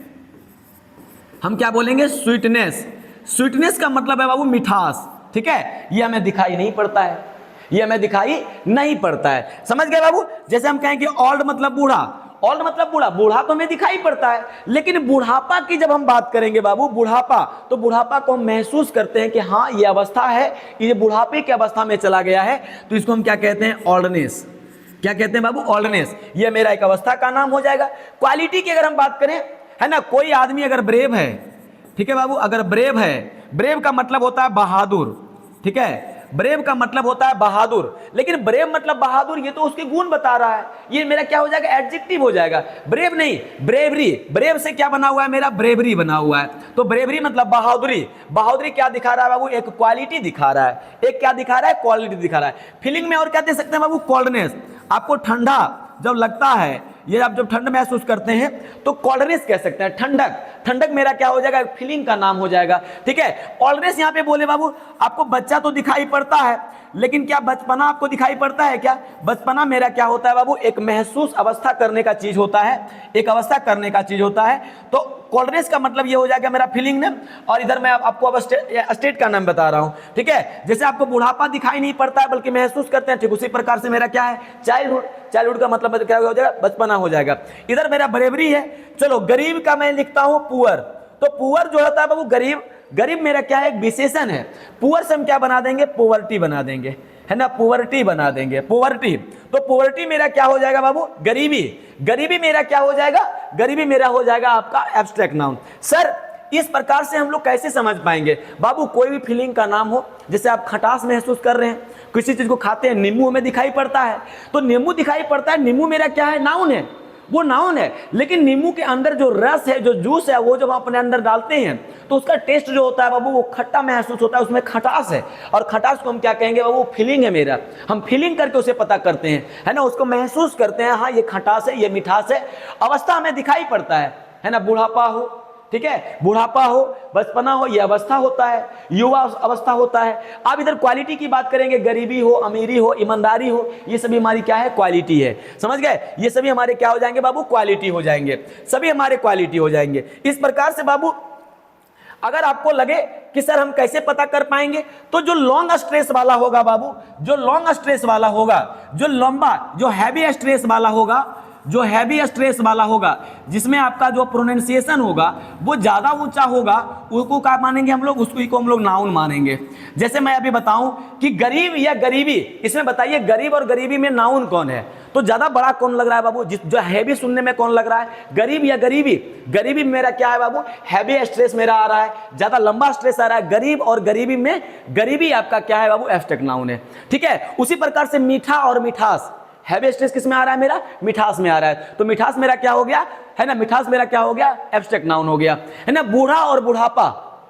हम क्या बोलेंगे, स्वीटनेस। स्वीटनेस का मतलब है बाबू मिठास। ठीक है, ये हमें दिखाई नहीं पड़ता है, ये हमें दिखाई नहीं पड़ता है, समझ गए बाबू। जैसे हम कहेंगे ओल्ड मतलब बूढ़ा, ओल्ड मतलब बूढ़ा, बूढ़ा तो हमें दिखाई पड़ता है, लेकिन बुढ़ापा की जब हम बात करेंगे बाबू, बुढ़ापा, तो बुढ़ापा को हम महसूस करते हैं कि हाँ ये अवस्था है, ये बुढ़ापे की अवस्था में चला गया है, तो इसको हम क्या कहते हैं, ओल्डनेस। क्या कहते हैं बाबू, ओल्डनेस। ये मेरा एक अवस्था का नाम हो जाएगा। क्वालिटी की अगर हम बात करें, है ना, कोई आदमी अगर ब्रेव है, ठीक है बाबू, अगर ब्रेव है, ब्रेव का मतलब होता है बहादुर। ठीक है, ब्रेव का मतलब होता है बहादुर, लेकिन ब्रेव मतलब बहादुर, ये तो उसके गुण बता रहा है, ये मेरा क्या हो जाएगा, एडजेक्टिव हो जाएगा। ब्रेव नहीं, ब्रेवरी, ब्रेव से क्या बना हुआ है, मेरा ब्रेवरी बना हुआ है। तो ब्रेवरी मतलब बहादुरी। बहादुरी क्या दिखा रहा है बाबू, एक क्वालिटी दिखा रहा है, एक क्या दिखा रहा है, क्वालिटी दिखा रहा है। फीलिंग में और क्या दे सकते हैं बाबू, कोल्डनेस। आपको ठंडा जब लगता है, ये आप जब ठंड महसूस करते हैं तो कोल्डनेस कह सकते हैं, ठंडक। ठंडक मेरा क्या हो जाएगा, फीलिंग का नाम हो जाएगा। ठीक है, कोल्डनेस यहाँ पे बोले बाबू, आपको बच्चा तो दिखाई पड़ता है, लेकिन क्या बचपना आपको दिखाई पड़ता है क्या? बचपना मेरा क्या होता है बाबू, एक महसूस अवस्था करने का चीज होता है, एक अवस्था करने का चीज होता है। तो कोल्डनेस का मतलब ये हो जाएगा मेरा फीलिंग ने, और इधर मैं आपको अब स्टेट का नाम बता रहा हूं। ठीक है, जैसे आपको बुढ़ापा दिखाई नहीं पड़ता है बल्कि महसूस करते हैं, ठीक उसी प्रकार से मेरा क्या है, चाइल्डहुड। चाइल्डहुड का मतलब क्या हो जाएगा, बचपना हो जाएगा। इधर मेरा ब्रेवरी है। चलो गरीब का मैं लिखता हूं पुअर, तो पुअर जो होता है बाबू गरीब, गरीब मेरा क्या है, एक विशेषण है। पुअर से हम क्या बना देंगे, पोवर्टी बना देंगे, है ना, पोवर्टी बना देंगे, पोवर्टी। तो पोवर्टी मेरा क्या हो जाएगा बाबू, गरीबी। गरीबी मेरा क्या हो जाएगा, गरीबी मेरा हो जाएगा आपका एब्स्ट्रैक्ट नाउन। सर इस प्रकार से हम लोग कैसे समझ पाएंगे बाबू, कोई भी फीलिंग का नाम हो, जैसे आप खटास महसूस कर रहे हैं, किसी चीज को खाते हैं, नींबू हमें दिखाई पड़ता है, तो नींबू दिखाई पड़ता है, नींबू मेरा क्या है, नाउन है, वो नाउन है। लेकिन नींबू के अंदर जो रस है, जो जूस है, वो जब हम अपने अंदर डालते हैं तो उसका टेस्ट जो होता है बाबू वो खट्टा महसूस होता है, उसमें खटास है। और खटास को हम क्या कहेंगे बाबू, फीलिंग है मेरा, हम फीलिंग करके उसे पता करते हैं, है ना, उसको महसूस करते हैं, हाँ ये खटास है, ये मिठास है। अवस्था हमें दिखाई पड़ता है ना, बुढ़ापा हो, ठीक है, बुढ़ापा हो, बचपना हो, ये अवस्था होता है, युवा अवस्था होता है। अब इधर क्वालिटी की बात करेंगे, गरीबी हो, अमीरी हो, ईमानदारी हो, ये सभी हमारी क्या है, क्वालिटी है। समझ गए, ये सभी हमारे क्या हो जाएंगे बाबू, क्वालिटी हो जाएंगे, सभी हमारे क्वालिटी हो जाएंगे। इस प्रकार से बाबू अगर आपको लगे कि सर हम कैसे पता कर पाएंगे, तो जो लॉन्ग स्ट्रेस वाला होगा बाबू, जो लॉन्ग स्ट्रेस वाला होगा, जो लंबा, जो हैवी स्ट्रेस वाला होगा, जो हैवी स्ट्रेस वाला होगा, जिसमें आपका जो प्रोनाउंसिएशन होगा वो ज़्यादा ऊंचा होगा, उसको क्या मानेंगे हम लोग, उसको हम लोग नाउन मानेंगे। जैसे मैं अभी बताऊं कि गरीब या गरीबी, इसमें बताइए गरीब और गरीबी में नाउन कौन है, तो ज़्यादा बड़ा कौन लग रहा है बाबू, जो हैवी सुनने में कौन लग रहा है, गरीब या गरीबी। गरीबी में मेरा क्या है बाबू, हैवी स्ट्रेस मेरा आ रहा है, ज़्यादा लंबा स्ट्रेस आ रहा है। गरीब और गरीबी में, गरीबी आपका क्या है बाबू, एब्स्ट्रैक्ट नाउन है। ठीक है, उसी प्रकार से मीठा और मिठास, हैवी स्ट्रेस किस में आ रहा है मेरा, मिठास में आ रहा है, तो मिठास मेरा क्या हो गया है ना, मिठास मेरा क्या हो गया, एब्स्ट्रैक्ट नाउन हो गया, है ना। बूढ़ा और बुढ़ापा,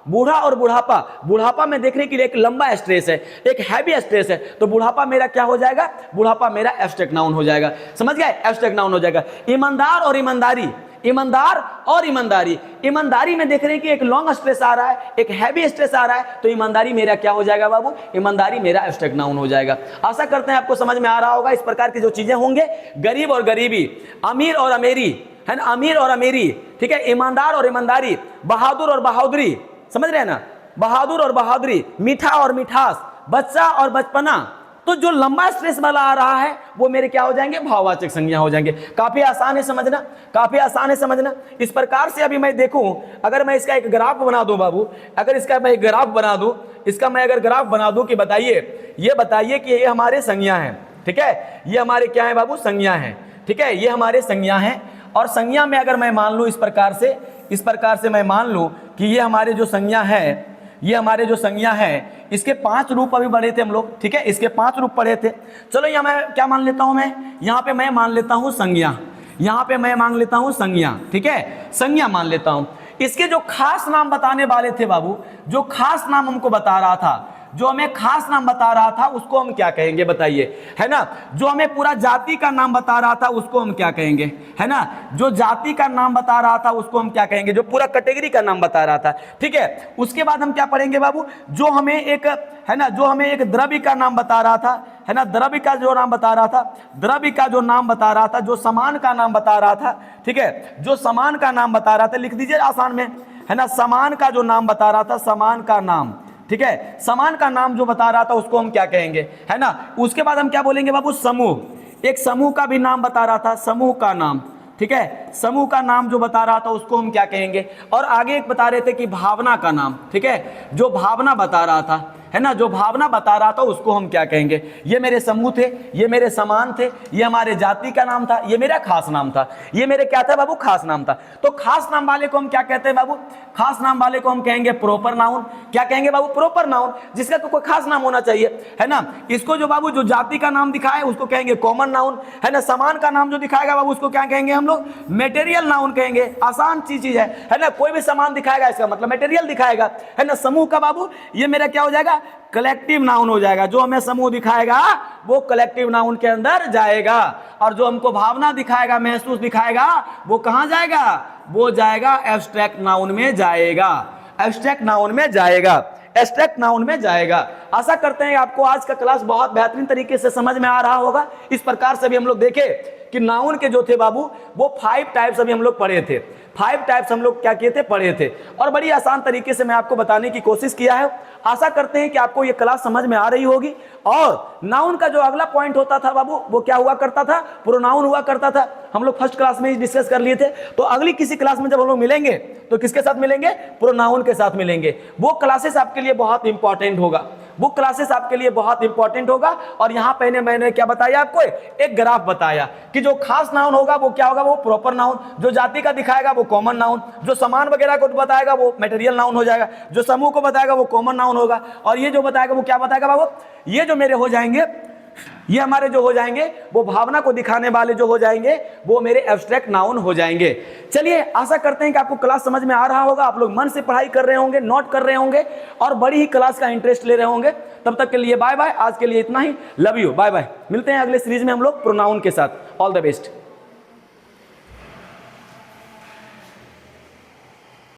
बूढ़ा और बुढ़ापा, बुढ़ापा में देखने के लिए एक लंबा स्ट्रेस है, एक हैवी स्ट्रेस है, तो बुढ़ापा मेरा क्या हो जाएगा, बुढ़ापा मेरा एब्स्ट्रैक्ट नाउन हो जाएगा। समझ गए, एब्स्ट्रैक्ट नाउन हो जाएगा। ईमानदार और ईमानदारी, ईमानदार और ईमानदारी, ईमानदारी में देख रहे हैं कि एक लॉन्ग स्ट्रेस आ रहा है, एक हैवी स्ट्रेस आ रहा है, तो ईमानदारी मेरा क्या हो जाएगा बाबू, ईमानदारी मेरा एब्स्ट्रैक्ट नाउन हो जाएगा। आशा करते हैं आपको समझ में आ रहा होगा। इस प्रकार की जो चीजें होंगे, गरीब और गरीबी, अमीर और अमीरी, है ना, अमीर और अमीरी, ठीक है, ईमानदार और ईमानदारी, बहादुर और बहादुरी, समझ रहे हैं ना, बहादुर और बहादुरी, मीठा और मिठास, बच्चा और बचपना। तो जो लंबा स्ट्रेस वाला आ रहा है वो मेरे क्या हो जाएंगे, भाववाचक संज्ञा हो जाएंगे। काफी आसान है समझना, काफी आसान है समझना। इस प्रकार से अभी मैं देखूं, अगर मैं इसका एक ग्राफ बना दूं बाबू, अगर इसका मैं एक ग्राफ बना दूं, इसका मैं अगर ग्राफ बना दूं कि बताइए, ये बताइए कि ये हमारे संज्ञा हैं, ठीक है, ये हमारे क्या है बाबू, संज्ञा हैं, ठीक है, ये हमारे संज्ञा हैं। और संज्ञा में अगर मैं मान लूं इस प्रकार से, इस प्रकार से मैं मान लूं कि ये हमारे जो संज्ञा है, ये हमारे जो संज्ञा है, इसके 5 रूप अभी पढ़े थे हम लोग, ठीक है, इसके 5 रूप पढ़े थे। चलो यहाँ मैं क्या मान लेता हूँ, मैं यहाँ पे मैं मान लेता हूँ संज्ञा, यहाँ पे मैं मान लेता हूँ संज्ञा, ठीक है, संज्ञा मान लेता हूँ। इसके जो खास नाम बताने वाले थे बाबू, जो खास नाम हमको बता रहा था, जो हमें खास नाम बता रहा था, उसको हम क्या कहेंगे बताइए, है ना। जो हमें पूरा जाति का नाम बता रहा था उसको हम क्या कहेंगे, है ना, जो जाति का नाम बता रहा था उसको हम क्या कहेंगे, जो पूरा कैटेगरी का नाम बता रहा था, ठीक है। उसके बाद हम क्या पढ़ेंगे बाबू, जो हमें एक, है ना, जो हमें एक द्रव्य का नाम बता रहा था, है ना, द्रव्य का जो नाम बता रहा था, द्रव्य का जो नाम बता रहा था, जो समान का नाम बता रहा था, ठीक है, जो समान का नाम बता रहा था, लिख दीजिए आसान में, है ना, समान का जो नाम बता रहा था, समान का नाम, ठीक है, समान का नाम जो बता रहा था उसको हम क्या कहेंगे, है ना। उसके बाद हम क्या बोलेंगे बाबू, समूह, एक समूह का भी नाम बता रहा था, समूह का नाम, ठीक है, समूह का नाम जो बता रहा था उसको हम क्या कहेंगे। और आगे एक बता रहे थे कि भावना का नाम, ठीक है, जो भावना बता रहा था, है ना, जो भावना बता रहा था उसको हम क्या कहेंगे। ये मेरे समूह थे, ये मेरे समान थे, ये हमारे जाति का नाम था, ये मेरा खास नाम था, ये मेरे क्या था बाबू, खास नाम था। तो खास नाम वाले को हम क्या कहते हैं बाबू, खास नाम वाले को हम कहेंगे प्रॉपर नाउन। क्या कहेंगे बाबू, प्रॉपर नाउन, जिसका तो कोई खास नाम होना चाहिए, है ना। इसको जो बाबू जो जाति का नाम दिखाए उसको कहेंगे कॉमन नाउन, है ना। समान का नाम जो दिखाएगा बाबू उसको क्या कहेंगे हम लोग, मेटेरियल नाउन कहेंगे। आसान चीज है ना, कोई भी समान दिखाएगा इसका मतलब मेटेरियल दिखाएगा, है ना। समूह का बाबू ये मेरा क्या हो जाएगा, कलेक्टिव नाउन हो जाएगा। जो हमें समूह दिखाएगा वो कलेक्टिव नाउन के अंदर जाएगा, और जो हमको भावना दिखाएगा, महसूस दिखाएगा, वो कहां जाएगा, वो जाएगा एब्स्ट्रैक्ट नाउन में जाएगा, एब्स्ट्रैक्ट नाउन में जाएगा, एब्स्ट्रैक्ट नाउन में जाएगा। आशा करते हैं आपको आज का क्लास बहुत बेहतरीन तरीके से समझ में आ रहा होगा। इस प्रकार से भी हम लोग देखे कि नाउन के जो थे बाबू वो 5 टाइप्स अभी हम लोग पढ़े थे, 5 टाइप्स हम लोग क्या किए थे, पढ़े थे, और बड़ी आसान तरीके से मैं आपको बताने की कोशिश किया है। आशा करते हैं कि आपको ये क्लास समझ में आ रही होगी। और नाउन का जो अगला पॉइंट होता था बाबू वो क्या हुआ करता था, प्रोनाउन हुआ करता था। हम लोग फर्स्ट क्लास में ही डिस्कस कर लिए थे। तो अगली किसी क्लास में जब हम लोग मिलेंगे तो किसके साथ मिलेंगे, प्रोनाउन के साथ मिलेंगे। वो क्लासेस आपके लिए बहुत इंपॉर्टेंट होगा, वो क्लासेस आपके लिए बहुत इंपॉर्टेंट होगा। और यहाँ पहले मैंने क्या बताया आपको, एक ग्राफ बताया कि जो खास नाउन होगा वो क्या होगा, वो प्रॉपर नाउन, जो जाति का दिखाएगा वो कॉमन नाउन, जो समान वगैरह को बताएगा वो मटेरियल नाउन हो जाएगा, जो समूह को बताएगा वो कॉमन नाउन होगा, और ये जो बताएगा वो क्या बताएगा बाबू, ये जो मेरे हो जाएंगे, ये हमारे जो हो जाएंगे वो भावना को दिखाने वाले जो हो जाएंगे वो मेरे एब्स्ट्रैक्ट नाउन हो जाएंगे। चलिए आशा करते हैं कि आपको क्लास समझ में आ रहा होगा, आप लोग मन से पढ़ाई कर रहे होंगे, नोट कर रहे होंगे और बड़ी ही क्लास का इंटरेस्ट ले रहे होंगे। तब तक के लिए बाय बाय, आज के लिए इतना ही, लव यू, बाय बाय। मिलते हैं अगले सीरीज में हम लोग प्रोनाउन के साथ। All the best.